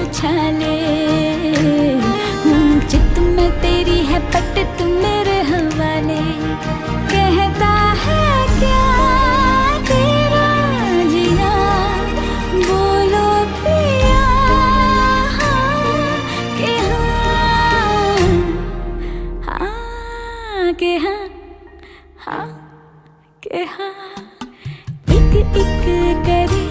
उछाले। चित में तेरी है पट तू मेरे हवाले। कहता है क्या तेरा जिया, बोलो पिया हाँ के हाँ, हाँ के हाँ, हाँ के हाँ। इक इक करे